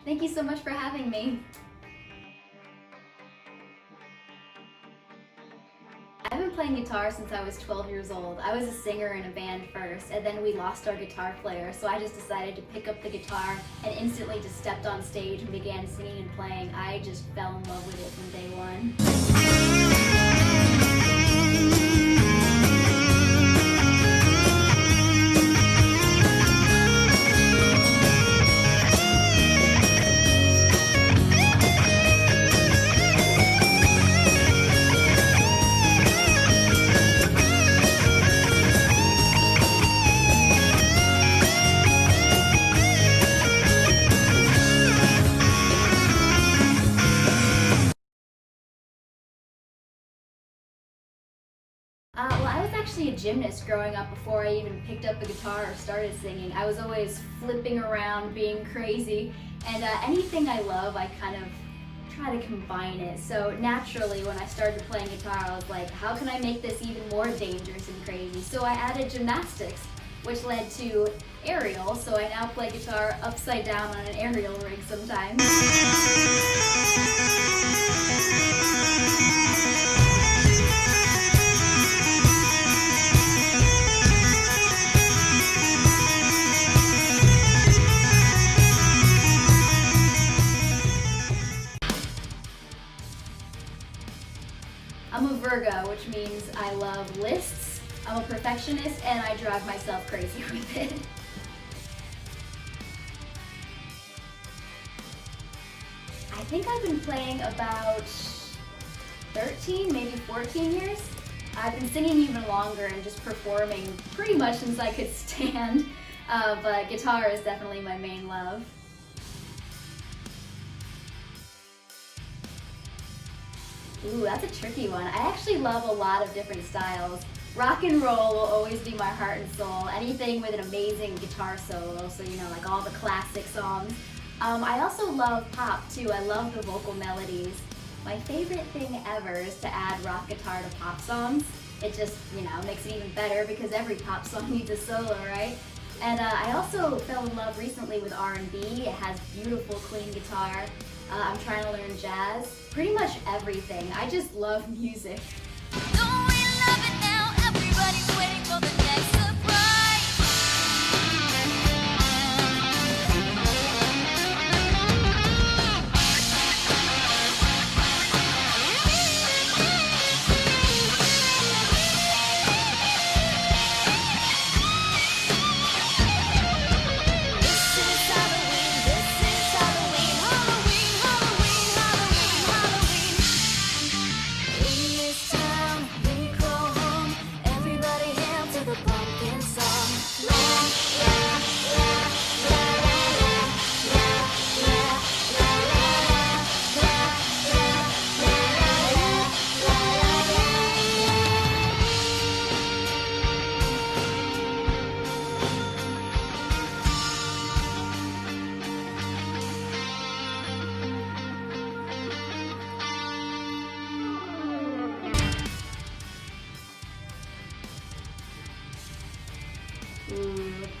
Thank you so much for having me. I've been playing guitar since I was 12 years old. I was a singer in a band first, and then we lost our guitar player, so I just decided to pick up the guitar and instantly just stepped on stage and began singing and playing. I just fell in love with it from day one. Well, I was actually a gymnast growing up before I even picked up the guitar or started singing. I was always flipping around, being crazy, and anything I love, I kind of try to combine it. So naturally, when I started playing guitar, I was like, how can I make this even more dangerous and crazy? So I added gymnastics, which led to Ariel, so I now play guitar upside down on an aerial rig sometimes. I'm a Virgo, which means I love lists, I'm a perfectionist, and I drive myself crazy with it. I think I've been playing about 13, maybe 14 years. I've been singing even longer and just performing pretty much since I could stand, but guitar is definitely my main love. Ooh, that's a tricky one. I actually love a lot of different styles. Rock and roll will always be my heart and soul. Anything with an amazing guitar solo, so you know, like all the classic songs. I also love pop too. I love the vocal melodies. My favorite thing ever is to add rock guitar to pop songs. It just, you know, makes it even better because every pop song needs a solo, right? And I also fell in love recently with R&B. It has beautiful, clean guitar. I'm trying to learn jazz. Pretty much everything. I just love music. Don't we love it now? Everybody's waiting for the next surprise.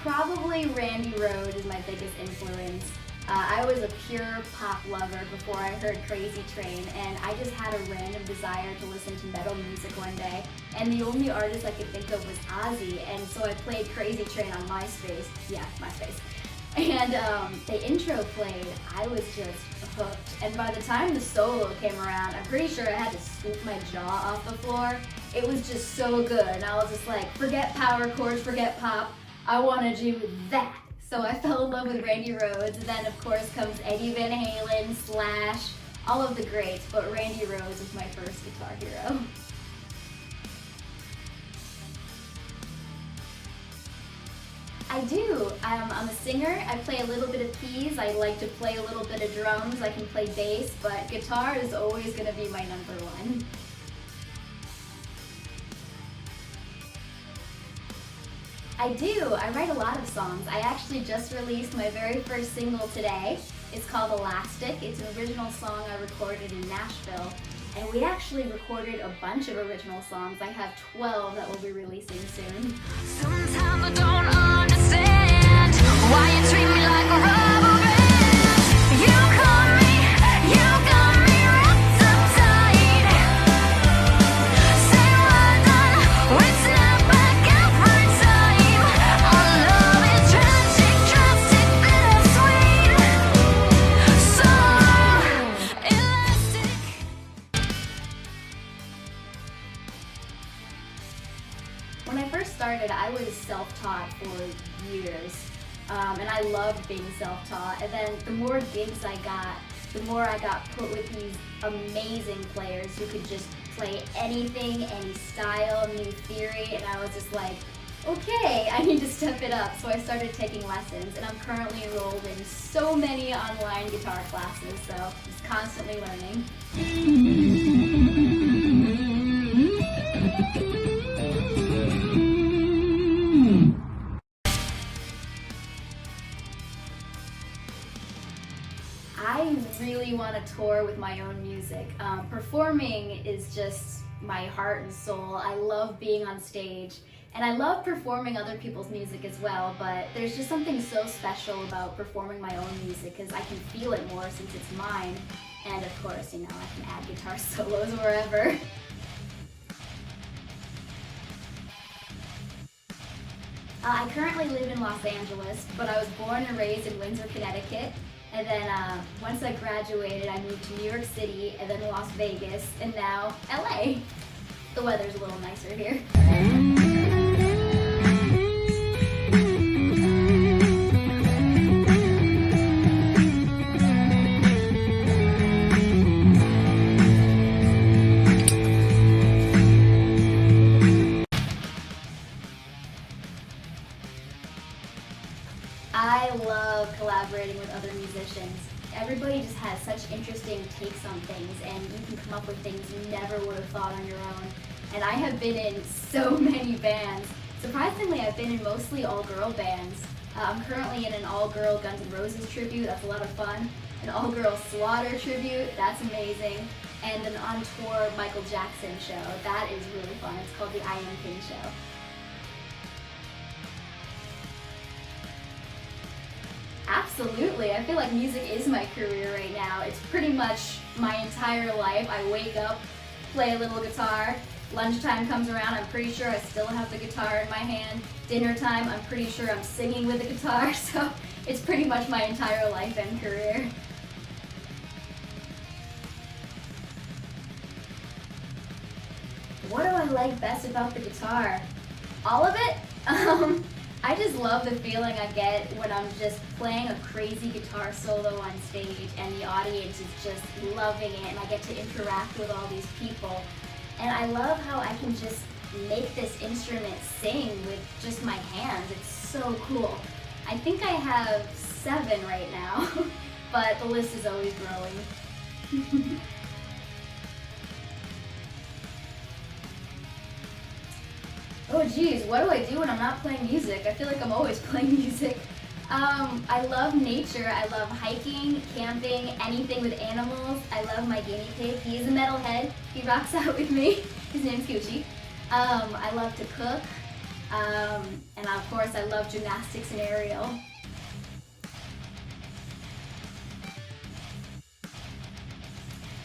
Probably Randy Rhoads is my biggest influence. I was a pure pop lover before I heard Crazy Train, and I just had a random desire to listen to metal music one day, and the only artist I could think of was Alizee, and so I played Crazy Train on MySpace. Yeah, MySpace. And the intro played, I was just hooked. And by the time the solo came around, I'm pretty sure I had to scoop my jaw off the floor. It was just so good, and I was just like, forget power chords, forget pop. I want to do that. So I fell in love with Randy Rhoads, and then of course comes Eddie Van Halen, Slash, all of the greats, but Randy Rhoads is my first guitar hero. I do. I'm a singer. I play a little bit of keys. I like to play a little bit of drums. I can play bass, but guitar is always going to be my number one. I do. I write a lot of songs. I actually just released my very first single today. It's called Elastic. It's an original song I recorded in Nashville. And we actually recorded a bunch of original songs. I have 12 that we'll be releasing soon. Sometimes I don't understand why you treat me like a rubber band. You was self-taught for years, and I loved being self-taught. And then the more gigs I got, the more I got put with these amazing players who could just play anything, any style, new theory, and I was just like, okay, I need to step it up. So I started taking lessons, and I'm currently enrolled in so many online guitar classes, so just constantly learning. I really want to tour with my own music. Performing is just my heart and soul. I love being on stage, and I love performing other people's music as well, but there's just something so special about performing my own music because I can feel it more since it's mine. And of course, you know, I can add guitar solos wherever. I currently live in Los Angeles, but I was born and raised in Windsor, Connecticut. And then once I graduated, I moved to New York City, and then Las Vegas, and now LA. The weather's a little nicer here. I love collaborating with other musicians. Everybody just has such interesting takes on things, and you can come up with things you never would have thought on your own. And I have been in so many bands. Surprisingly, I've been in mostly all-girl bands. I'm currently in an all-girl Guns N' Roses tribute, that's a lot of fun. An all-girl Slaughter tribute, that's amazing. And an on-tour Michael Jackson show, that is really fun. It's called the I Am King Show. Absolutely. I feel like music is my career right now. It's pretty much my entire life. I wake up, play a little guitar. Lunchtime comes around, I'm pretty sure I still have the guitar in my hand. Dinner time, I'm pretty sure I'm singing with the guitar. So it's pretty much my entire life and career. What do I like best about the guitar? All of it? I just love the feeling I get when I'm just playing a crazy guitar solo on stage and the audience is just loving it, and I get to interact with all these people. And I love how I can just make this instrument sing with just my hands. It's so cool. I think I have 7 right now, but the list is always growing. Oh geez, what do I do when I'm not playing music? I feel like I'm always playing music. I love nature. I love hiking, camping, anything with animals. I love my guinea pig. He is a metalhead. He rocks out with me. His name's Gucci. I love to cook. And of course, I love gymnastics and Ariel.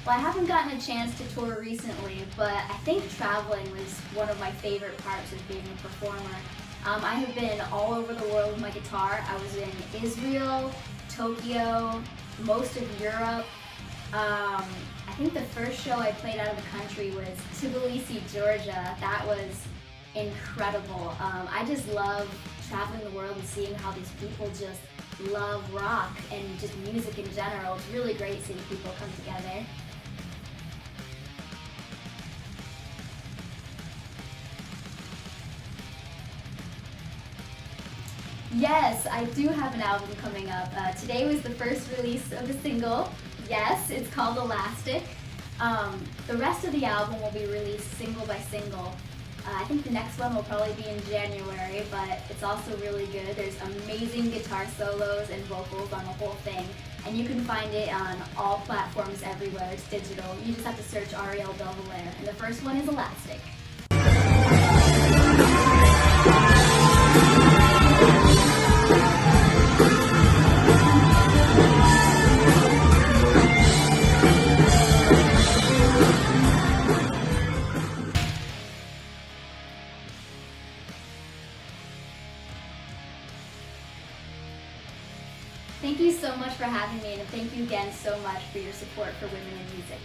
Well, I haven't gotten a chance to tour recently, but I think traveling was one of my favorite parts of being a performer. I have been all over the world with my guitar. I was in Israel, Tokyo, most of Europe. I think the first show I played out of the country was Tbilisi, Georgia. That was incredible. I just love traveling the world and seeing how these people just love rock and just music in general. It's really great seeing people come together. Yes, I do have an album coming up. Today was the first release of a single. Yes, it's called Elastic. The rest of the album will be released single by single. I think the next one will probably be in January, but it's also really good. There's amazing guitar solos and vocals on the whole thing, and you can find it on all platforms everywhere. It's digital. You just have to search Ariel Bellvalaire, and the first one is Elastic. Thank you so much for having me, and thank you again so much for your support for women in music.